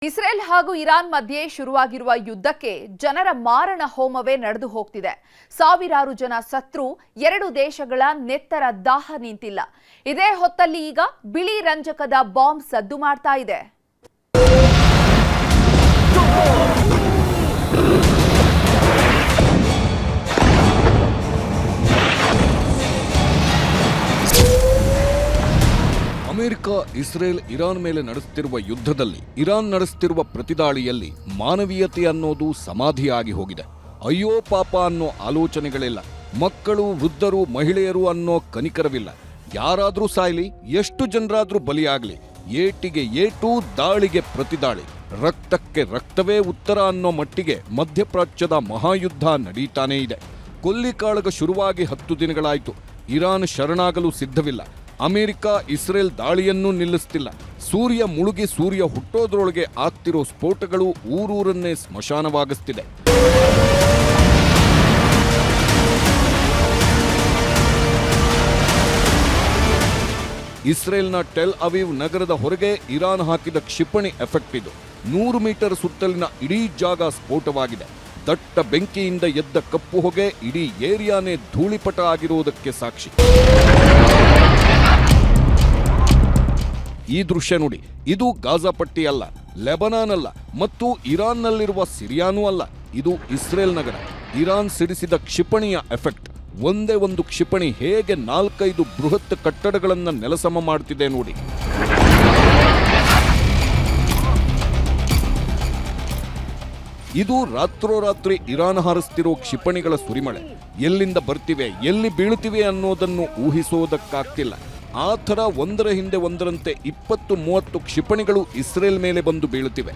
Israel ಹಾಗೂ Iran ಮಧ್ಯೆ ಶುರುವಾಗಿರುವ ಯುದ್ಧಕ್ಕೆ ಜನರ ಮಾರಣ ಹೋಮವೇ ನಡೆದು ಹೋಗ್ತಿದೆ. ಸಾವಿರಾರು ಜನ ಸತ್ರು, ಎರಡು ದೇಶಗಳ ನೆತ್ತರ ದಾಹ ನಿಂತಿಲ್ಲ. ಇದೇ ಹೊತ್ತಲ್ಲಿ ಈಗ ಬಿಳಿ ರಂಜಕದ ಬಾಂಬ್ ಸದ್ದು ಮಾಡ್ತಾ ಇದೆ. ಅಮೆರಿಕ ಇಸ್ರೇಲ್ ಇರಾನ್ ಮೇಲೆ ನಡೆಸುತ್ತಿರುವ ಯುದ್ಧದಲ್ಲಿ ಇರಾನ್ ನಡೆಸುತ್ತಿರುವ ಪ್ರತಿದಾಳಿಯಲ್ಲಿ ಮಾನವೀಯತೆ ಅನ್ನೋದು ಸಮಾಧಿಯಾಗಿ ಹೋಗಿದೆ. ಅಯ್ಯೋ ಪಾಪ ಅನ್ನೋ ಆಲೋಚನೆಗಳಿಲ್ಲ. ಮಕ್ಕಳು, ವೃದ್ಧರು, ಮಹಿಳೆಯರು ಅನ್ನೋ ಕನಿಕರವಿಲ್ಲ. ಯಾರಾದ್ರೂ ಸಾಯ್ಲಿ, ಎಷ್ಟು ಜನರಾದ್ರೂ ಬಲಿಯಾಗ್ಲಿ, ಏಟಿಗೆ ಏಟು, ದಾಳಿಗೆ ಪ್ರತಿದಾಳಿ, ರಕ್ತಕ್ಕೆ ರಕ್ತವೇ ಉತ್ತರ ಅನ್ನೋ ಮಟ್ಟಿಗೆ ಮಧ್ಯಪ್ರಾಚ್ಯದ ಮಹಾಯುದ್ಧ ನಡೀತಾನೇ ಇದೆ. ಕೊಲ್ಲಿಕಾಳಗ ಶುರುವಾಗಿ 10 ದಿನಗಳಾಯಿತು. ಇರಾನ್ ಶರಣಾಗಲು ಸಿದ್ಧವಿಲ್ಲ. ಅಮೆರಿಕ ಇಸ್ರೇಲ್ ದಾಳಿಯನ್ನೂ ನಿಲ್ಲಿಸ್ತಿಲ್ಲ. ಸೂರ್ಯ ಮುಳುಗಿ ಸೂರ್ಯ ಹುಟ್ಟೋದ್ರೊಳಗೆ ಆಗ್ತಿರೋ ಸ್ಫೋಟಗಳು ಊರೂರನ್ನೇ ಸ್ಮಶಾನವಾಗಿಸ್ತಿದೆ. ಇಸ್ರೇಲ್ನ ಟೆಲ್ ಅವೀವ್ ನಗರದ ಹೊರಗೆ ಇರಾನ್ ಹಾಕಿದ ಕ್ಷಿಪಣಿ ಎಫೆಕ್ಟ್ ಇದು. 100 ಮೀಟರ್ ಸುತ್ತಲಿನ ಇಡೀ ಜಾಗ ಸ್ಫೋಟವಾಗಿದೆ. ದಟ್ಟ ಬೆಂಕಿಯಿಂದ ಎದ್ದ ಕಪ್ಪು ಹೊಗೆ ಇಡೀ ಏರಿಯಾನೇ ಧೂಳಿಪಟ ಆಗಿರುವುದಕ್ಕೆ ಸಾಕ್ಷಿ. ಈ ದೃಶ್ಯ ನೋಡಿ. ಇದು ಗಾಜಾ ಪಟ್ಟಿ ಅಲ್ಲ, ಲೆಬನಾನ್ ಅಲ್ಲ, ಮತ್ತು ಇರಾನ್ನಲ್ಲಿರುವ ಸಿರಿಯಾನೂ ಅಲ್ಲ. ಇದು ಇಸ್ರೇಲ್ ನಗರ. ಇರಾನ್ ಸಿಡಿಸಿದ ಕ್ಷಿಪಣಿಯ ಎಫೆಕ್ಟ್. ಒಂದೇ ಒಂದು ಕ್ಷಿಪಣಿ ಹೇಗೆ 4-5 ಬೃಹತ್ ಕಟ್ಟಡಗಳನ್ನು ನೆಲಸಮ ಮಾಡ್ತಿದೆ ನೋಡಿ. ಇದು ರಾತ್ರೋರಾತ್ರಿ ಇರಾನ್ ಹಾರಿಸ್ತಿರೋ ಕ್ಷಿಪಣಿಗಳ ಸುರಿಮಳೆ. ಎಲ್ಲಿಂದ ಬರ್ತಿವೆ, ಎಲ್ಲಿ ಬೀಳುತ್ತಿವೆ ಅನ್ನೋದನ್ನು ಊಹಿಸೋದಕ್ಕಾಗ್ತಿಲ್ಲ. ಆ ಥರ ಒಂದರ ಹಿಂದೆ ಒಂದರಂತೆ 20-30 ಕ್ಷಿಪಣಿಗಳು ಇಸ್ರೇಲ್ ಮೇಲೆ ಬಂದು ಬೀಳುತ್ತಿವೆ.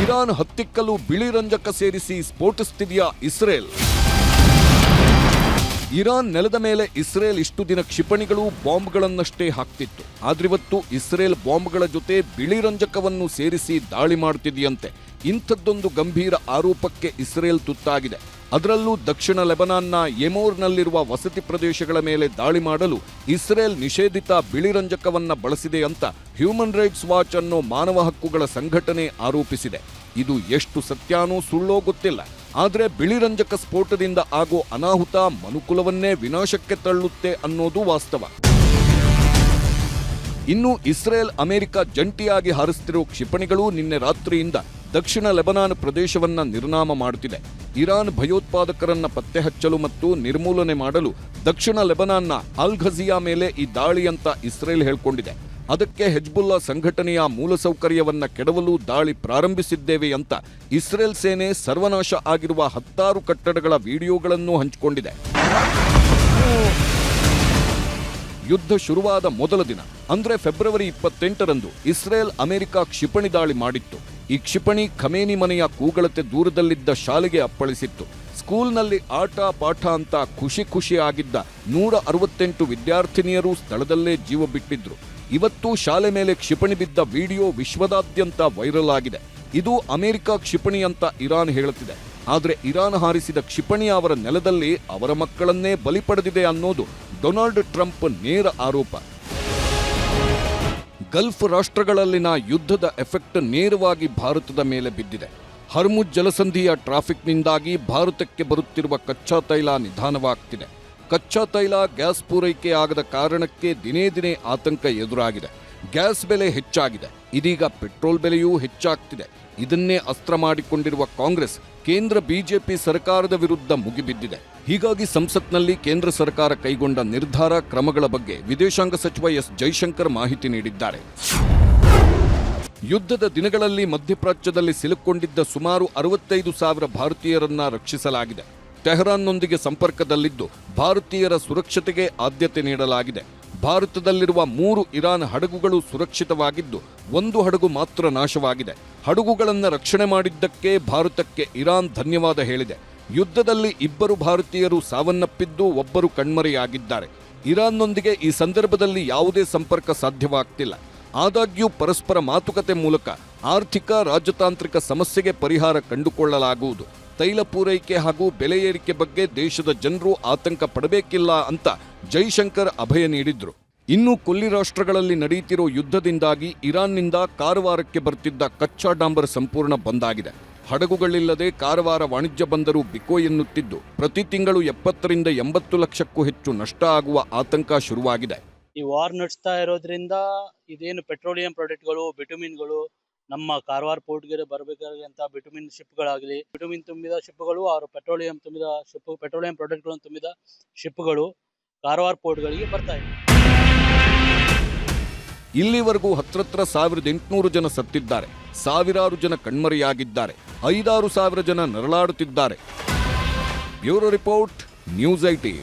ಇರಾನ್ ಹತ್ತಿಕ್ಕಲು ಬಿಳಿ ರಂಜಕ ಸೇರಿಸಿ ಸ್ಫೋಟಿಸುತ್ತಿದೆಯಾ ಇಸ್ರೇಲ್? ಇರಾನ್ ನೆಲದ ಮೇಲೆ ಇಸ್ರೇಲ್ ಇಷ್ಟು ದಿನ ಕ್ಷಿಪಣಿಗಳು, ಬಾಂಬ್ಗಳನ್ನಷ್ಟೇ ಹಾಕ್ತಿತ್ತು. ಆದ್ರಿವತ್ತು ಇಸ್ರೇಲ್ ಬಾಂಬ್ಗಳ ಜೊತೆ ಬಿಳಿ ರಂಜಕವನ್ನು ಸೇರಿಸಿ ದಾಳಿ ಮಾಡುತ್ತಿದೆಯಂತೆ. ಇಂಥದ್ದೊಂದು ಗಂಭೀರ ಆರೋಪಕ್ಕೆ ಇಸ್ರೇಲ್ ತುತ್ತಾಗಿದೆ. ಅದರಲ್ಲೂ ದಕ್ಷಿಣ ಲೆಬನಾನ್ನ ಯೆಮೋರ್ನಲ್ಲಿರುವ ವಸತಿ ಪ್ರದೇಶಗಳ ಮೇಲೆ ದಾಳಿ ಮಾಡಲು ಇಸ್ರೇಲ್ ನಿಷೇಧಿತ ಬಿಳಿ ರಂಜಕವನ್ನ ಬಳಸಿದೆ ಅಂತ ಹ್ಯೂಮನ್ ರೈಟ್ಸ್ ವಾಚ್ ಅನ್ನೋ ಮಾನವ ಹಕ್ಕುಗಳ ಸಂಘಟನೆ ಆರೋಪಿಸಿದೆ. ಇದು ಎಷ್ಟು ಸತ್ಯಾನೋ ಸುಳ್ಳೋ ಗೊತ್ತಿಲ್ಲ. ಆದರೆ ಬಿಳಿ ರಂಜಕ ಸ್ಫೋಟದಿಂದ ಆಗೋ ಅನಾಹುತ ಮನುಕುಲವನ್ನೇ ವಿನಾಶಕ್ಕೆ ತಳ್ಳುತ್ತೆ ಅನ್ನೋದು ವಾಸ್ತವ. ಇನ್ನು ಇಸ್ರೇಲ್ ಅಮೆರಿಕ ಜಂಟಿಯಾಗಿ ಹಾರಿಸುತ್ತಿರುವ ಕ್ಷಿಪಣಿಗಳು ನಿನ್ನೆ ರಾತ್ರಿಯಿಂದ ದಕ್ಷಿಣ ಲೆಬನಾನ್ ಪ್ರದೇಶವನ್ನ ನಿರ್ನಾಮ ಮಾಡುತ್ತಿದೆ. ಇರಾನ್ ಭಯೋತ್ಪಾದಕರನ್ನ ಪತ್ತೆ ಹಚ್ಚಲು ಮತ್ತು ನಿರ್ಮೂಲನೆ ಮಾಡಲು ದಕ್ಷಿಣ ಲೆಬನಾನ್ನ ಅಲ್ ಘಜಿಯಾ ಮೇಲೆ ಈ ದಾಳಿ ಅಂತ ಇಸ್ರೇಲ್ ಹೇಳ್ಕೊಂಡಿದೆ. ಅದಕ್ಕೆ ಹೆಜ್ಬುಲ್ಲಾ ಸಂಘಟನೆಯ ಮೂಲಸೌಕರ್ಯವನ್ನ ಕೆಡವಲು ದಾಳಿ ಪ್ರಾರಂಭಿಸಿದ್ದೇವೆ ಅಂತ ಇಸ್ರೇಲ್ ಸೇನೆ ಸರ್ವನಾಶ ಆಗಿರುವ 10 ಕಟ್ಟಡಗಳ ವಿಡಿಯೋಗಳನ್ನು ಹಂಚಿಕೊಂಡಿದೆ. ಯುದ್ಧ ಶುರುವಾದ ಮೊದಲ ದಿನ ಅಂದ್ರೆ ಫೆಬ್ರವರಿ 28ರಂದು ಇಸ್ರೇಲ್ ಅಮೆರಿಕ ಕ್ಷಿಪಣಿ ದಾಳಿ ಮಾಡಿತ್ತು. ಈ ಕ್ಷಿಪಣಿ ಖಮೇನಿ ಮನೆಯ ಕೂಗಳತೆ ದೂರದಲ್ಲಿದ್ದ ಶಾಲೆಗೆ ಅಪ್ಪಳಿಸಿತ್ತು. ಸ್ಕೂಲ್ನಲ್ಲಿ ಆಟ ಪಾಠ ಅಂತ ಖುಷಿ ಆಗಿದ್ದ 168 ವಿದ್ಯಾರ್ಥಿನಿಯರು ಸ್ಥಳದಲ್ಲೇ ಜೀವ ಬಿಟ್ಟಿದ್ರು. ಇವತ್ತು ಶಾಲೆ ಮೇಲೆ ಕ್ಷಿಪಣಿ ಬಿದ್ದ ವಿಡಿಯೋ ವಿಶ್ವದಾದ್ಯಂತ ವೈರಲ್ ಆಗಿದೆ. ಇದು ಅಮೆರಿಕ ಕ್ಷಿಪಣಿ ಅಂತ ಇರಾನ್ ಹೇಳುತ್ತಿದೆ. ಆದರೆ ಇರಾನ್ ಹಾರಿಸಿದ ಕ್ಷಿಪಣಿ ಅವರ ನೆಲದಲ್ಲಿ ಅವರ ಮಕ್ಕಳನ್ನೇ ಬಲಿ ಪಡೆದಿದೆ ಅನ್ನೋದು ಡೊನಾಲ್ಡ್ ಟ್ರಂಪ್ ನೇರ ಆರೋಪ. ಗಲ್ಫ್ ರಾಷ್ಟ್ರಗಳಲ್ಲಿನ ಯುದ್ಧದ ಎಫೆಕ್ಟ್ ನೇರವಾಗಿ ಭಾರತದ ಮೇಲೆ ಬಿದ್ದಿದೆ. ಹರ್ಮುಜ್ ಜಲಸಂಧಿಯ ಟ್ರಾಫಿಕ್ನಿಂದಾಗಿ ಭಾರತಕ್ಕೆ ಬರುತ್ತಿರುವ ಕಚ್ಚಾ ತೈಲ ನಿಧಾನವಾಗ್ತಿದೆ. ಕಚ್ಚಾ ತೈಲ, ಗ್ಯಾಸ್ ಪೂರೈಕೆ ಆಗದ ಕಾರಣಕ್ಕೆ ದಿನೇ ದಿನೇ ಆತಂಕ ಎದುರಾಗಿದೆ. ಗ್ಯಾಸ್ ಬೆಲೆ ಹೆಚ್ಚಾಗಿದೆ. ಇದೀಗ ಪೆಟ್ರೋಲ್ ಬೆಲೆಯೂ ಹೆಚ್ಚಾಗ್ತಿದೆ. ಇದನ್ನೇ ಅಸ್ತ್ರ ಮಾಡಿಕೊಂಡಿರುವ ಕಾಂಗ್ರೆಸ್ ಕೇಂದ್ರ ಬಿಜೆಪಿ ಸರ್ಕಾರದ ವಿರುದ್ಧ ಮುಗಿಬಿದ್ದಿದೆ. ಹೀಗಾಗಿ ಸಂಸತ್ನಲ್ಲಿ ಕೇಂದ್ರ ಸರ್ಕಾರ ಕೈಗೊಂಡ ನಿರ್ಧಾರ, ಕ್ರಮಗಳ ಬಗ್ಗೆ ವಿದೇಶಾಂಗ ಸಚಿವ ಎಸ್ ಜೈಶಂಕರ್ ಮಾಹಿತಿ ನೀಡಿದ್ದಾರೆ. ಯುದ್ಧದ ದಿನಗಳಲ್ಲಿ ಮಧ್ಯಪ್ರಾಚ್ಯದಲ್ಲಿ ಸಿಲುಕೊಂಡಿದ್ದ ಸುಮಾರು 65,000 ಭಾರತೀಯರನ್ನ ರಕ್ಷಿಸಲಾಗಿದೆ. ಟೆಹರಾನ್ನೊಂದಿಗೆ ಸಂಪರ್ಕದಲ್ಲಿದ್ದು ಭಾರತೀಯರ ಸುರಕ್ಷತೆಗೆ ಆದ್ಯತೆ ನೀಡಲಾಗಿದೆ. ಭಾರತದಲ್ಲಿರುವ 3 ಇರಾನ್ ಹಡಗುಗಳು ಸುರಕ್ಷಿತವಾಗಿದ್ದು 1 ಹಡಗು ಮಾತ್ರ ನಾಶವಾಗಿದೆ. ಹಡಗುಗಳನ್ನು ರಕ್ಷಣೆ ಮಾಡಿದ್ದಕ್ಕೆ ಭಾರತಕ್ಕೆ ಇರಾನ್ ಧನ್ಯವಾದ ಹೇಳಿದೆ. ಯುದ್ಧದಲ್ಲಿ 2 ಭಾರತೀಯರು ಸಾವನ್ನಪ್ಪಿದ್ದು, 1 ಕಣ್ಮರೆಯಾಗಿದ್ದಾರೆ. ಇರಾನ್ನೊಂದಿಗೆ ಈ ಸಂದರ್ಭದಲ್ಲಿ ಯಾವುದೇ ಸಂಪರ್ಕ ಸಾಧ್ಯವಾಗ್ತಿಲ್ಲ. ಆದಾಗ್ಯೂ ಪರಸ್ಪರ ಮಾತುಕತೆ ಮೂಲಕ ಆರ್ಥಿಕ ರಾಜತಾಂತ್ರಿಕ ಸಮಸ್ಯೆಗೆ ಪರಿಹಾರ ಕಂಡುಕೊಳ್ಳಲಾಗುವುದು. ತೈಲ ಪೂರೈಕೆ ಹಾಗೂ ಬೆಲೆ ಏರಿಕೆ ಬಗ್ಗೆ ದೇಶದ ಜನರು ಆತಂಕ ಪಡಬೇಕಿಲ್ಲ ಅಂತ ಜೈಶಂಕರ್ ಅಭಯ ನೀಡಿದ್ರು. ಇನ್ನು ಕೊಲ್ಲಿ ರಾಷ್ಟ್ರಗಳಲ್ಲಿ ನಡೆಯುತ್ತಿರೋ ಯುದ್ಧದಿಂದಾಗಿ ಇರಾನ್ನಿಂದ ಕಾರವಾರಕ್ಕೆ ಬರ್ತಿದ್ದ ಕಚ್ಚಾ ಡಾಂಬರ್ ಸಂಪೂರ್ಣ ಬಂದಾಗಿದೆ. ಹಡಗುಗಳಿಲ್ಲದೆ ಕಾರವಾರ ವಾಣಿಜ್ಯ ಬಂದರು ಬಿಕೋ ಎನ್ನುತ್ತಿದ್ದು ಪ್ರತಿ ತಿಂಗಳು 70 ರಿಂದ 80 ಲಕ್ಷಕ್ಕೂ ಹೆಚ್ಚು ನಷ್ಟ ಆಗುವ ಆತಂಕ ಶುರುವಾಗಿದೆ. ಈ ವಾರ್ ನಡೆಸ್ತಾ ಇರೋದ್ರಿಂದ ಇದೇನು ಪೆಟ್ರೋಲಿಯಂ ಪ್ರಾಡಕ್ಟ್ಗಳು, ಬಿಟುಮಿನ್ಗಳು ನಮ್ಮ ಕಾರವಾರ ಪೋರ್ಟ್ಗೆ ಬರಬೇಕಾದಂತ ಬಿಟುಮಿನ್ ಶಿಪ್ಗಳಾಗಲಿ, ಬಿಟುಮಿನ್ ತುಂಬಿದ ಶಿಪ್ಗಳು ಅವರು ಪೆಟ್ರೋಲಿಯಂ ತುಂಬಿದ ಶಿಪ್, ಪೆಟ್ರೋಲಿಯಂ ಪ್ರಾಡಕ್ಟ್ಗಳನ್ನು ತುಂಬಿದ ಶಿಪ್ಗಳು ಕಾರವಾರ ಪೋರ್ಟ್ಗಳಿಗೆ ಬರ್ತಾ ಇದೆ. ಇಲ್ಲಿವರೆಗೂ ಹತ್ರ 1800 ಜನ ಸತ್ತಿದ್ದಾರೆ, ಸಾವಿರಾರು ಜನ ಕಣ್ಮರೆಯಾಗಿದ್ದಾರೆ, 5,000 ಜನ ನರಳಾಡುತ್ತಿದ್ದಾರೆ. Bureau report, news 18.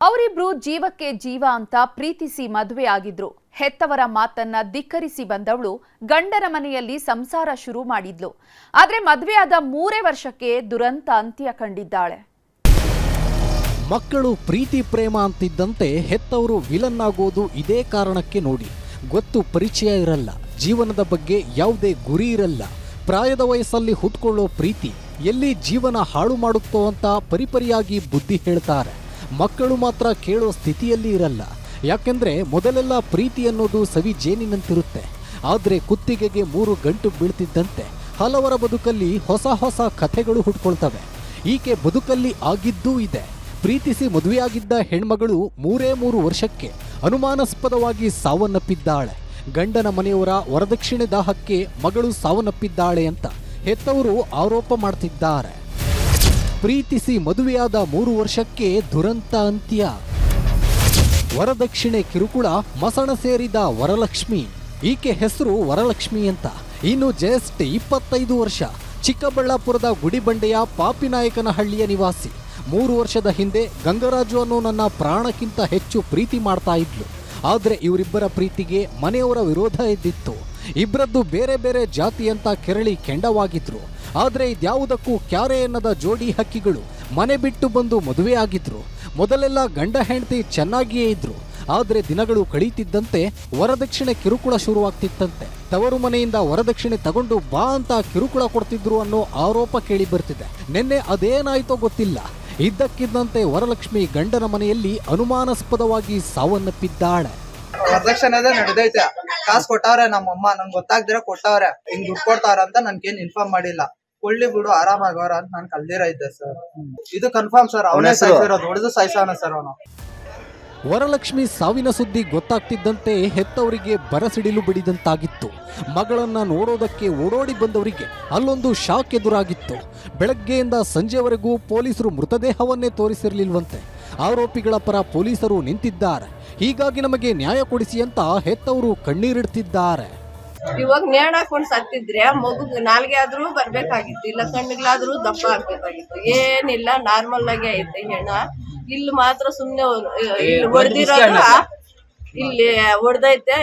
ಅವರಿಬ್ರು ಜೀವಕ್ಕೆ ಜೀವ ಅಂತ ಪ್ರೀತಿಸಿ ಮದುವೆ ಆಗಿದ್ರು. ಹೆತ್ತವರ ಮಾತನ್ನ ಧಿಕ್ಕರಿಸಿ ಬಂದವಳು ಗಂಡನ ಮನೆಯಲ್ಲಿ ಸಂಸಾರ ಶುರು ಮಾಡಿದ್ಲು. ಆದ್ರೆ ಮದುವೆಯಾದ 3 ವರ್ಷಕ್ಕೆ ದುರಂತ ಅಂತ್ಯ ಕಂಡಿದ್ದಾಳೆ. ಮಕ್ಕಳು ಪ್ರೀತಿ ಪ್ರೇಮ ಅಂತಿದ್ದಂತೆ ಹೆತ್ತವರು ವಿಲನ್ ಆಗೋದು ಇದೇ ಕಾರಣಕ್ಕೆ ನೋಡಿ. ಗೊತ್ತು ಪರಿಚಯ ಇರಲ್ಲ, ಜೀವನದ ಬಗ್ಗೆ ಯಾವುದೇ ಗುರಿ ಇರಲ್ಲ, ಪ್ರಾಯದ ವಯಸ್ಸಲ್ಲಿ ಹುಟ್ಕೊಳ್ಳೋ ಪ್ರೀತಿ ಎಲ್ಲಿ ಜೀವನ ಹಾಳು ಮಾಡುತ್ತೋ ಅಂತ ಪರಿಪರಿಯಾಗಿ ಬುದ್ಧಿ ಹೇಳ್ತಾರೆ. ಮಕ್ಕಳು ಮಾತ್ರ ಕೇಳೋ ಸ್ಥಿತಿಯಲ್ಲಿ ಇರಲ್ಲ. ಯಾಕೆಂದ್ರೆ ಮೊದಲೆಲ್ಲ ಪ್ರೀತಿ ಅನ್ನೋದು ಸವಿ ಜೇನಿನಂತಿರುತ್ತೆ. ಆದರೆ ಕುತ್ತಿಗೆಗೆ 3 ಗಂಟು ಬೀಳ್ತಿದ್ದಂತೆ ಹಲವರ ಬದುಕಲ್ಲಿ ಹೊಸ ಹೊಸ ಕಥೆಗಳು ಹುಟ್ಕೊಳ್ತವೆ. ಈಕೆ ಬದುಕಲ್ಲಿ ಆಗಿದ್ದೂ ಇದೆ. ಪ್ರೀತಿಸಿ ಮದುವೆಯಾಗಿದ್ದ ಹೆಣ್ಮಗಳು 3 ವರ್ಷಕ್ಕೆ ಅನುಮಾನಾಸ್ಪದವಾಗಿ ಸಾವನ್ನಪ್ಪಿದ್ದಾಳೆ. ಗಂಡನ ಮನೆಯವರ ವರದಕ್ಷಿಣೆ ದಾಹಕ್ಕೆ ಮಗಳು ಸಾವನ್ನಪ್ಪಿದ್ದಾಳೆ ಅಂತ ಹೆತ್ತವರು ಆರೋಪ ಮಾಡ್ತಿದ್ದಾರೆ. ಪ್ರೀತಿಸಿ ಮದುವೆಯಾದ 3 ವರ್ಷಕ್ಕೆ ದುರಂತ ಅಂತ್ಯ. ವರದಕ್ಷಿಣೆ ಕಿರುಕುಳ ಮಸಣ ಸೇರಿದ ವರಲಕ್ಷ್ಮಿ. ಈಕೆ ಹೆಸರು ವರಲಕ್ಷ್ಮಿ ಅಂತ. ಇನ್ನು ಜಸ್ಟ್ 25 ವರ್ಷ, ಚಿಕ್ಕಬಳ್ಳಾಪುರದ ಗುಡಿಬಂಡೆಯ ಪಾಪಿನಾಯಕನಹಳ್ಳಿಯ ನಿವಾಸಿ. 3 ವರ್ಷದ ಹಿಂದೆ ಗಂಗರಾಜು ಅನ್ನೋ ನನ್ನ ಪ್ರಾಣಕ್ಕಿಂತ ಹೆಚ್ಚು ಪ್ರೀತಿ ಮಾಡ್ತಾ ಇದ್ಲು. ಆದರೆ ಇವರಿಬ್ಬರ ಪ್ರೀತಿಗೆ ಮನೆಯವರ ವಿರೋಧ ಇದ್ದಿತ್ತು. ಇಬ್ಬರದ್ದು ಬೇರೆ ಬೇರೆ ಜಾತಿ ಅಂತ ಕೆರಳಿ ಕೆಂಡವಾಗಿದ್ರು. ಆದರೆ ಇದ್ಯಾವುದಕ್ಕೂ ಕ್ಯಾರೆ ಎನ್ನದ ಜೋಡಿ ಹಕ್ಕಿಗಳು ಮನೆ ಬಿಟ್ಟು ಬಂದು ಮದುವೆಯಾಗಿದ್ರು. ಮೊದಲೆಲ್ಲ ಗಂಡ ಹೆಂಡತಿ ಚೆನ್ನಾಗಿಯೇ ಇದ್ರು. ಆದರೆ ದಿನಗಳು ಕಳೀತಿದ್ದಂತೆ ವರದಕ್ಷಿಣೆ ಕಿರುಕುಳ ಶುರುವಾಗ್ತಿತ್ತಂತೆ. ತವರು ಮನೆಯಿಂದ ವರದಕ್ಷಿಣೆ ತಗೊಂಡು ಬಾ ಅಂತ ಕಿರುಕುಳ ಕೊಡ್ತಿದ್ರು ಅನ್ನೋ ಆರೋಪ ಕೇಳಿ ಬರ್ತಿದೆ. ನಿನ್ನೆ ಅದೇನಾಯ್ತೋ ಗೊತ್ತಿಲ್ಲ, ಇದ್ದಕ್ಕಿದ್ದಂತೆ ವರಲಕ್ಷ್ಮಿ ಗಂಡನ ಮನೆಯಲ್ಲಿ ಅನುಮಾನಾಸ್ಪದವಾಗಿ ಸಾವನ್ನಪ್ಪಿದ್ದಾಳೆ. ವರದಕ್ಷಿಣೆ ನಡೆದೈತೆ, ಕಾಸು ಕೊಟ್ಟವ್ರೆ ನಮ್ಮಮ್ಮ, ನಂಗೆ ಗೊತ್ತಾಗ್ದಿರ ಕೊಟ್ಟವ್ರೆ, ಹಿಂಗ್ ದುಡ್ಡು ಕೊಡ್ತಾವ್ರ ಅಂತ ನನ್ಗೇನ್ ಇನ್ಫಾರ್ಮ್ ಮಾಡಿಲ್ಲ. ಕೊಳ್ಳಿ ಬಿಡು ಆರಾಮಾಗವ್ರ ಅಂತ ನಾನು ಕಲ್ದಿರ ಇದ್ದೆ ಸರ್. ಇದು ಕನ್ಫರ್ಮ್ ಸರ್, ಅವನೇ ಸಾಯಿಸಿರೋದು, ಹೊಡೆದು ಸಾಯಿಸವನ ಸರ್ ಅವನು. ವರಲಕ್ಷ್ಮಿ ಸಾವಿನ ಸುದ್ದಿ ಗೊತ್ತಾಗ್ತಿದ್ದಂತೆ ಹೆತ್ತವರಿಗೆ ಬರಸಿಡಿಲು ಬಿಡಿದಂತಾಗಿತ್ತು. ಮಗಳನ್ನ ನೋಡೋದಕ್ಕೆ ಓಡೋಡಿ ಬಂದವರಿಗೆ ಅಲ್ಲೊಂದು ಶಾಕ್ ಎದುರಾಗಿತ್ತು. ಬೆಳಗ್ಗೆಯಿಂದ ಸಂಜೆವರೆಗೂ ಪೊಲೀಸರು ಮೃತದೇಹವನ್ನೇ ತೋರಿಸಿರ್ಲಿಲ್ವಂತೆ. ಆರೋಪಿಗಳ ಪರ ಪೊಲೀಸರು ನಿಂತಿದ್ದಾರೆ. ಹೀಗಾಗಿ ನಮಗೆ ನ್ಯಾಯ ಕೊಡಿಸಿ ಅಂತ ಹೆತ್ತವರು ಕಣ್ಣೀರಿಡ್ತಿದ್ದಾರೆ. ಇವಾಗ ನೇಣ ಹಾಕೊಂಡು ಸತ್ತಿದ್ರೆ ಮಗು ನಾಲ್ಗೆ ಆದ್ರೂ ಬರ್ಬೇಕಾಗಿತ್ತು, ಇಲ್ಲ ಕಣ್ಣಿಗ್ಲಾದ್ರೂ ದಪ್ಪ ಆಗ್ಬೇಕಾಗಿತ್ತು. ಏನಿಲ್ಲ, ನಾರ್ಮಲ್ ಆಗಿ ಐತೆ ಹೆಣ. ಇಲ್ಲಿ ಮಾತ್ರ ಸುಮ್ನೆ ಹೊಡೆದಿರೋದು, ಇಲ್ಲಿ ಹೊಡೆದೈತೆ.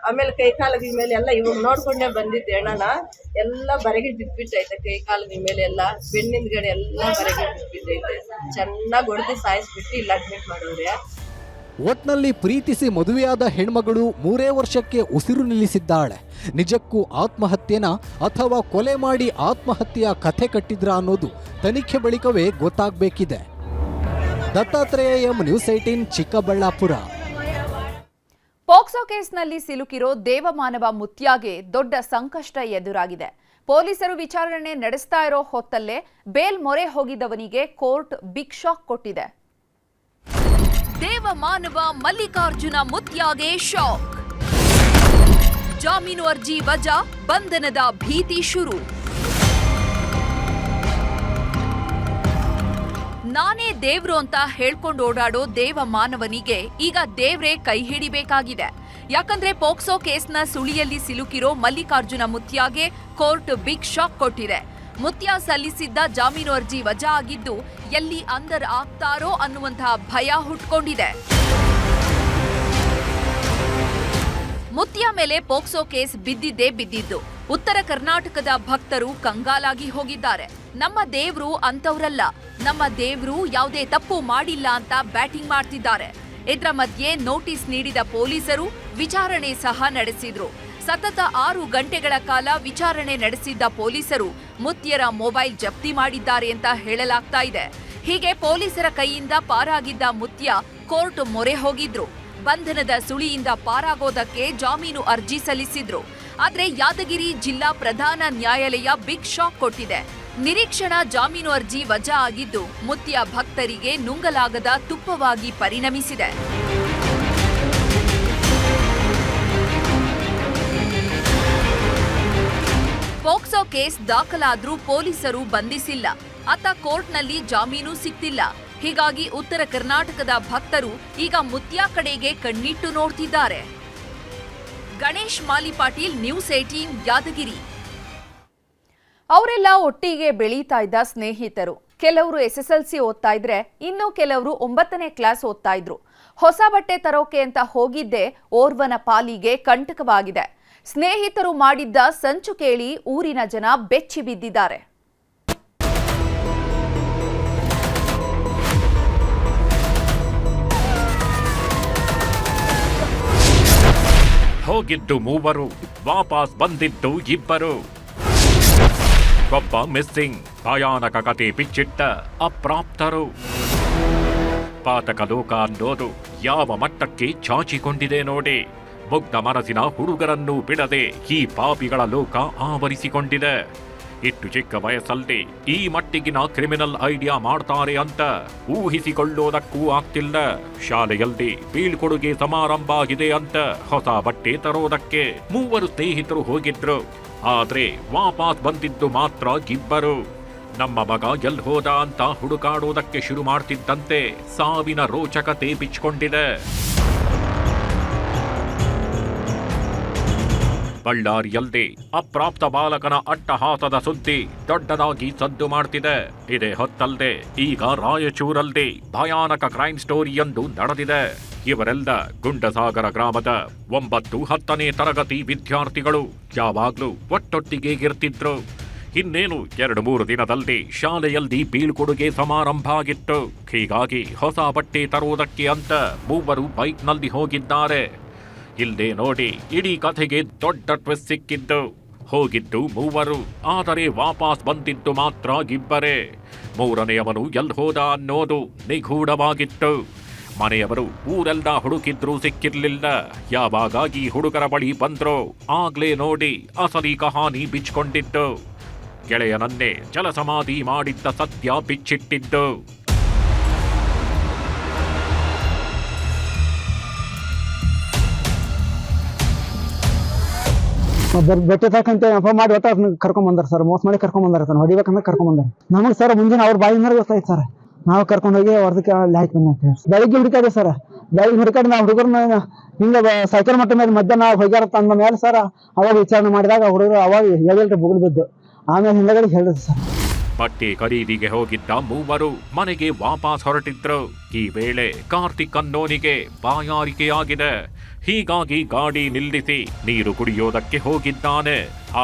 ಆಮೇಲೆ ಕೈ ಕಾಲಗಳ ಮೇಲೆ ಎಲ್ಲ ಇವಾಗ ನೋಡ್ಕೊಂಡೇ ಬಂದಿದ್ದೆ ಹೆಣನ. ಎಲ್ಲ ಬರೆಗೆ ಬಿಟ್ಬಿಟ್ಟೈತೆ, ಕೈ ಕಾಲಗಳ ಮೇಲೆ ಎಲ್ಲ, ಬೆನ್ನಿಂದಗಡೆ ಎಲ್ಲ ಬರೆಗೆ ಬಿಟ್ಬಿಟ್ಟೈತೆ. ಚೆನ್ನಾಗಿ ಹೊಡೆದು ಸಾಯಿಸ್ಬಿಟ್ಟು ಇಲ್ಲಿ ಅಡ್ಮಿಟ್ ಮಾಡೋರೆ. ಒಟ್ನಲ್ಲಿ ಪ್ರೀತಿಸಿ ಮದುವೆಯಾದ ಹೆಣ್ಮಗಳು 3 ವರ್ಷಕ್ಕೆ ಉಸಿರು ನಿಲ್ಲಿಸಿದ್ದಾಳೆ. ನಿಜಕ್ಕೂ ಆತ್ಮಹತ್ಯೆನ ಅಥವಾ ಕೊಲೆ ಮಾಡಿ ಆತ್ಮಹತ್ಯೆಯ ಕಥೆ ಕಟ್ಟಿದ್ರ ಅನ್ನೋದು ತನಿಖೆ ಬಳಿಕವೇ ಗೊತ್ತಾಗಬೇಕಿದೆ. Dattatreya M, news 18, Chikkaballapur. POCSO ಕೇಸ್ನಲ್ಲಿ ಸಿಲುಕಿರೋ ದೇವಮಾನವ ಮುತ್ಯಾಗೆ ದೊಡ್ಡ ಸಂಕಷ್ಟ ಎದುರಾಗಿದೆ. ಪೊಲೀಸರು ವಿಚಾರಣೆ ನಡೆಸ್ತಾ ಇರೋ ಹೊತ್ತಲ್ಲೇ ಬೇಲ್ ಮೊರೆ ಹೋಗಿದ್ದವನಿಗೆ ಕೋರ್ಟ್ ಬಿಗ್ ಶಾಕ್ ಕೊಟ್ಟಿದೆ. ದೇವಮಾನವ ಮಲ್ಲಿಕಾರ್ಜುನ ಮುತ್ಯಾಗೆ ಶಾಕ್. ಜಾಮೀನು ಅರ್ಜಿ ವಜಾ, ಬಂಧನದ ಭೀತಿ ಶುರು. ನಾನೇ ದೇವ್ರು ಅಂತ ಹೇಳ್ಕೊಂಡು ಓಡಾಡೋ ದೇವಮಾನವನಿಗೆ ಈಗ ದೇವ್ರೇ ಕೈ ಹಿಡಿಬೇಕಾಗಿದೆ. ಯಾಕಂದ್ರೆ ಪೋಕ್ಸೋ ಕೇಸ್ನ ಸುಳಿಯಲ್ಲಿ ಸಿಲುಕಿರೋ ಮಲ್ಲಿಕಾರ್ಜುನ ಮುತ್ಯಾಗೆ ಕೋರ್ಟ್ ಬಿಗ್ ಶಾಕ್ ಕೊಟ್ಟಿದೆ. ಮುತ್ಯ ಸಲ್ಲಿಸಿದ್ದ ಜಾಮೀನು ಅರ್ಜಿ ವಜಾ ಆಗಿದ್ದು ಎಲ್ಲಿ ಅಂದರ್ ಆಗ್ತಾರೋ ಅನ್ನುವಂತಹ ಭಯ ಹುಟ್ಕೊಂಡಿದೆ. ಮುತ್ಯ ಮೇಲೆ ಪೋಕ್ಸೋ ಕೇಸ್ ಬಿದ್ದಿದ್ದು. ಉತ್ತರ ಕರ್ನಾಟಕದ ಭಕ್ತರು ಕಂಗಾಲಾಗಿ ಹೋಗಿದ್ದಾರೆ. ನಮ್ಮ ದೇವ್ರು ಅಂತವ್ರಲ್ಲ, ನಮ್ಮ ದೇವ್ರು ಯಾವುದೇ ತಪ್ಪು ಮಾಡಿಲ್ಲ ಅಂತ ಬ್ಯಾಟಿಂಗ್ ಮಾಡ್ತಿದ್ದಾರೆ. ಇದರ ಮಧ್ಯೆ ನೋಟಿಸ್ ನೀಡಿದ ಪೊಲೀಸರು ವಿಚಾರಣೆ ಸಹ ನಡೆಸಿದ್ರು. ಸತತ 6 ಗಂಟೆಗಳ ಕಾಲ ವಿಚಾರಣೆ ನಡೆಸಿದ್ದ ಪೊಲೀಸರು ಮುತ್ಯರ ಮೊಬೈಲ್ ಜಪ್ತಿ ಮಾಡಿದ್ದಾರೆ ಅಂತ ಹೇಳಲಾಗ್ತಾ ಇದೆ. ಹೀಗೆ ಪೊಲೀಸರ ಕೈಯಿಂದ ಪಾರಾಗಿದ್ದ ಮುತ್ಯ ಕೋರ್ಟ್ ಮೊರೆ ಹೋಗಿದ್ರು. ಬಂಧನದ ಸುಳಿಯಿಂದ ಪಾರಾಗೋದಕ್ಕೆ ಜಾಮೀನು ಅರ್ಜಿ ಸಲ್ಲಿಸಿದ್ರು. ಆದ್ರೆ ಯಾದಗಿರಿ ಜಿಲ್ಲಾ ಪ್ರಧಾನ ನ್ಯಾಯಾಲಯ ಬಿಗ್ ಶಾಕ್ ಕೊಟ್ಟಿದೆ. ನಿರೀಕ್ಷಣಾ ಜಾಮೀನು ಅರ್ಜಿ ವಜಾ ಆಗಿದ್ದು ಮುತ್ಯ ಭಕ್ತರಿಗೆ ನುಂಗಲಾಗದ ತುಪ್ಪವಾಗಿ ಪರಿಣಮಿಸಿದೆ. ಪೋಕ್ಸೋ ಕೇಸ್ ದಾಖಲಾದ್ರೂ ಪೊಲೀಸರು ಬಂಧಿಸಿಲ್ಲ. ಆತ ಕೋರ್ಟ್ನಲ್ಲಿ ಜಾಮೀನು ಸಿಕ್ತಿಲ್ಲ. ಹೀಗಾಗಿ ಉತ್ತರ ಕರ್ನಾಟಕದ ಭಕ್ತರು ಈಗ ಮುತ್ಯ ಕಡೆಗೆ ಕಣ್ಣಿಟ್ಟು ನೋಡ್ತಿದ್ದಾರೆ. ಗಣೇಶ್ ಮಾಲಿಪಾಟೀಲ್, ನ್ಯೂಸ್ 18 ಯಾದಗಿರಿ. ಅವರೆಲ್ಲ ಒಟ್ಟಿಗೆ ಬೆಳೀತಾ ಇದ್ದ ಸ್ನೇಹಿತರು. ಕೆಲವರು SSLC ಓದ್ತಾ ಇದ್ರೆ ಇನ್ನು ಕೆಲವರು 9ನೇ ಕ್ಲಾಸ್ ಓದ್ತಾ ಇದ್ರು. ಹೊಸ ಬಟ್ಟೆ ತರೋಕೆ ಅಂತ ಹೋಗಿದ್ದೆ ಓರ್ವನ ಪಾಲಿಗೆ ಕಂಟಕವಾಗಿದೆ. ಸ್ನೇಹಿತರು ಮಾಡಿದ್ದ ಸಂಚು ಕೇಳಿ ಊರಿನ ಜನ ಬೆಚ್ಚಿ ಬಿದ್ದಿದ್ದಾರೆ. ಹೋಗಿದ್ದು 3, ವಾಪಸ್ ಬಂದಿದ್ದು 2. ಒಬ್ಬ ಮಿಸ್ಸಿಂಗ್. ಭಯಾನಕ ಕತೆ ಬಿಚ್ಚಿಟ್ಟ ಅಪ್ರಾಪ್ತರು. ಪಾತಕ ಲೋಕ ಅನ್ನೋದು ಯಾವ ಮಟ್ಟಕ್ಕೆ ಚಾಚಿಕೊಂಡಿದೆ ನೋಡಿ. ಮುಗ್ಧ ಮನಸ್ಸಿನ ಹುಡುಗರನ್ನು ಬಿಡದೆ ಈ ಪಾಪಿಗಳ ಲೋಕ ಆವರಿಸಿಕೊಂಡಿದೆ. ಇಷ್ಟು ಚಿಕ್ಕ ವಯಸ್ಸಲ್ಲಿ ಈ ಮಟ್ಟಿಗಿನ ಕ್ರಿಮಿನಲ್ ಐಡಿಯಾ ಮಾಡ್ತಾರೆ ಅಂತ ಊಹಿಸಿಕೊಳ್ಳೋದಕ್ಕೂ ಆಗ್ತಿಲ್ಲ. ಶಾಲೆಯಲ್ಲಿ ಬೀಳ್ಕೊಡುಗೆ ಸಮಾರಂಭ ಆಗಿದೆ ಅಂತ ಹೊಸ ಬಟ್ಟೆ ತರೋದಕ್ಕೆ 3 ಸ್ನೇಹಿತರು ಹೋಗಿದ್ರು. ಆದ್ರೆ ವಾಪಸ್ ಬಂದಿದ್ದು ಮಾತ್ರ 2. ನಮ್ಮ ಮಗ ಎಲ್ ಹೋದ ಅಂತ ಹುಡುಕಾಡೋದಕ್ಕೆ ಶುರು ಮಾಡ್ತಿದ್ದಂತೆ ಸಾವಿನ ರೋಚಕತೆ ಬಿಚ್ಕೊಂಡಿದೆ. ಬಳ್ಳಾರಿಯಲ್ಲದೆ ಅಪ್ರಾಪ್ತ ಬಾಲಕನ ಅಟ್ಟಹಾಸದ ಸುದ್ದಿ ದೊಡ್ಡದಾಗಿ ಸದ್ದು ಮಾಡ್ತಿದೆ. ಇದೇ ಹೊತ್ತಲ್ಲದೆ ಈಗ ರಾಯಚೂರಲ್ಲದೆ ಭಯಾನಕ ಕ್ರೈಮ್ ಸ್ಟೋರಿಯೊಂದು ನಡೆದಿದೆ. ಇವರೆಲ್ಲ ಗುಂಡಸಾಗರ ಗ್ರಾಮದ 9, 10ನೇ ತರಗತಿ ವಿದ್ಯಾರ್ಥಿಗಳು. ಯಾವಾಗ್ಲೂ ಒಟ್ಟೊಟ್ಟಿಗೆ ಇರ್ತಿದ್ರು. ಇನ್ನೇನು 2-3 ದಿನದಲ್ಲಿ ಶಾಲೆಯಲ್ಲಿ ಬೀಳ್ಕೊಡುಗೆ ಸಮಾರಂಭ ಆಗಿತ್ತು. ಹೀಗಾಗಿ ಹೊಸ ಬಟ್ಟೆ ತರುವುದಕ್ಕೆ ಅಂತ 3 ಬೈಕ್ನಲ್ಲಿ ಹೋಗಿದ್ದಾರೆ. ಇಲ್ಲೇ ನೋಡಿ, ಇಡೀ ಕಥೆಗೆ ದೊಡ್ಡ ಟ್ವಿಸ್ಟ್ ಸಿಕ್ಕಿದ್ದು. ಹೋಗಿದ್ದು 3, ಆದರೆ ವಾಪಸ್ ಬಂದಿದ್ದು ಮಾತ್ರ 2. 3ನೇಯವನು ಎಲ್ಲಿ ಹೋದ ಅನ್ನೋದು ನಿಗೂಢವಾಗಿತ್ತು. ಮನೆಯವರು ಊರೆಲ್ಲ ಹುಡುಕಿದ್ರೂ ಸಿಕ್ಕಿರ್ಲಿಲ್ಲ. ಯಾವಾಗ ಈ ಹುಡುಗರ ಬಳಿ ಬಂದ್ರೋ ಆಗ್ಲೇ ನೋಡಿ ಅಸಲಿ ಕಹಾನಿ ಬಿಚ್ಕೊಂಡಿದ್ದು. ಗೆಳೆಯನನ್ನೇ ಜಲಸಮಾಧಿ ಮಾಡಿದ್ದ ಸತ್ಯ ಬಿಚ್ಚಿಟ್ಟಿದ್ದು. ಬಟ್ಟೆ ತಕ್ಕಂತ ಇನ್ಫಾರ್ಮ್ ಮಾಡಿ ಒಟ್ಟ ಕರ್ಕೊಂಡ್ ಬಂದಾರ ಸರ್. ಮೋಸ ಮಾಡಿ ಕರ್ಕೊಂಡ್ ಬಂದಾರ ಸರ್. ಹೊಡಿಬೇಕಂತ ಕರ್ಕೊಂಡ್ ಬಂದಾರ. ನಮಗೆ ಸರ್ ಮುಂದಿನ ಅವ್ರ ಬಾಯಿ ಮೇಲೆ ಗೊತ್ತಾಯ್ತು ಸರ್. ನಾವು ಕರ್ಕೊಂಡು ಹೋಗಿ ಹೊರದಕ್ಕೆ ಲ್ಯಾಕ್ ಬಂದ ಅಂತ ಹೇಳಿ ಬೆಳಿಗ್ಗೆ ಹುಡುಕಾದೆ ಸರ್. ಬೆಳಿಗ್ಗೆ ಹುಡುಕಾಡಿ ನಾವು ಹುಡುಗರನ್ನ ಹಿಂಗ ಸೈಕಲ್ ಮಟ್ಟ ಮೇಲೆ ಮಧ್ಯಾಹ್ನ ಹೋಗ್ಯಾರ ಅಂದ ಮೇಲೆ ಸರ್ ಅವಾಗ ವಿಚಾರಣೆ ಮಾಡಿದಾಗ ಹುಡುಗರು ಅವಾಗ ಹೇಳಿಲ್ರಿ ಬುಗುಲ್ ಬಿದ್ದು. ಆಮೇಲೆ ಹಿಂದಗಡೆ ಹೇಳಿದ್ರು ಸರ್. ಬಟ್ಟೆ ಖರೀದಿಗೆ ಹೋಗಿದ್ದ 3 ಮನೆಗೆ ವಾಪಸ್ ಹೊರಟಿದ್ರು. ಈ ವೇಳೆ ಕಾರ್ತಿಕ್ ಅನ್ನೋನಿಗೆ ಬಾಯಾರಿಕೆಯಾಗಿದೆ. ಹೀಗಾಗಿ ಗಾಡಿ ನಿಲ್ಲಿಸಿ ನೀರು ಕುಡಿಯೋದಕ್ಕೆ ಹೋಗಿದ್ದಾನೆ.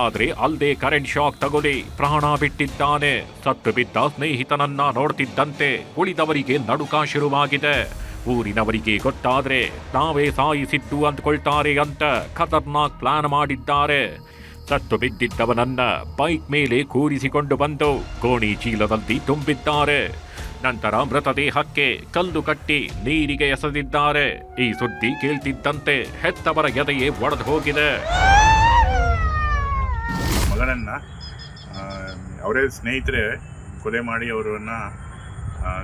ಆದ್ರೆ ಅಲ್ದೇ ಕರೆಂಟ್ ಶಾಕ್ ತಗುಲಿ ಪ್ರಾಣ ಬಿಟ್ಟಿದ್ದಾನೆ. ಸತ್ತು ಬಿದ್ದ ಸ್ನೇಹಿತನನ್ನ ನೋಡ್ತಿದ್ದಂತೆ ಉಳಿದವರಿಗೆ ನಡುಕ ಶುರುವಾಗಿದೆ. ಊರಿನವರಿಗೆ ಗೊತ್ತಾದ್ರೆ ತಾವೇ ಸಾಯಿಸಿದ್ದು ಅಂದ್ಕೊಳ್ತಾರೆ ಅಂತ ಖತರ್ನಾಕ್ ಪ್ಲಾನ್ ಮಾಡಿದ್ದಾರೆ. ಸತ್ತು ಬಿದ್ದಿದ್ದವನನ್ನ ಬೈಕ್ ಮೇಲೆ ಕೂರಿಸಿಕೊಂಡು ಬಂದು ಗೋಣಿ ಚೀಲದಲ್ಲಿ ತುಂಬಿದ್ದಾರೆ. ನಂತರ ಮೃತದೇಹಕ್ಕೆ ಕಲ್ಲು ಕಟ್ಟಿ ನೀರಿಗೆ ಎಸೆದಿದ್ದಾರೆ. ಈ ಸುದ್ದಿ ಕೇಳ್ತಿದ್ದಂತೆ ಹೆತ್ತವರ ಎದೆಯೇ ಒಡೆದು ಹೋಗಿದೆ. ಮಗನನ್ನ ಅವರೇ ಸ್ನೇಹಿತರೆ ಕೊಲೆ ಮಾಡಿ ಅವರನ್ನ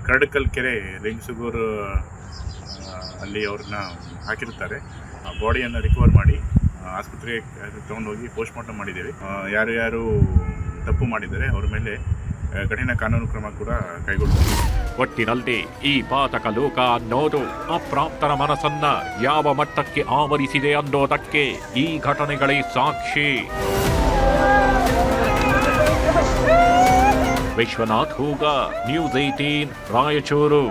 ಕರಡಕಲ್ ಕೆರೆ ಲಿಂಗಸುಗೂರು ಅಲ್ಲಿ ಅವ್ರನ್ನ ಹಾಕಿರ್ತಾರೆ. ಬಾಡಿಯನ್ನು ರಿಕವರ್ ಮಾಡಿ ಆಸ್ಪತ್ರೆಗೆ ತಗೊಂಡೋಗಿ ಪೋಸ್ಟ್ಮಾರ್ಟಮ್ ಮಾಡಿದ್ದೇವೆ. ಯಾರು ತಪ್ಪು ಮಾಡಿದ್ದಾರೆ ಅವರ ಮೇಲೆ ಕಠಿಣ ಕಾನೂನು ಕ್ರಮ ಕೂಡ ಕೈಗೊಳ್ಳುತ್ತದೆ. ಒಟ್ಟಿನಲ್ಲಿ ಈ ಪಾತಕ ಲೋಕ ಅನ್ನೋದು ಅಪ್ರಾಪ್ತರ ಮನಸ್ಸನ್ನ ಯಾವ ಮಟ್ಟಕ್ಕೆ ಆವರಿಸಿದೆ ಅನ್ನೋದಕ್ಕೆ ಈ ಘಟನೆಗಳೇ ಸಾಕ್ಷಿ. ವಿಶ್ವನಾಥ್ ಹೂಗ, ನ್ಯೂಸ್ 18 ರಾಯಚೂರು.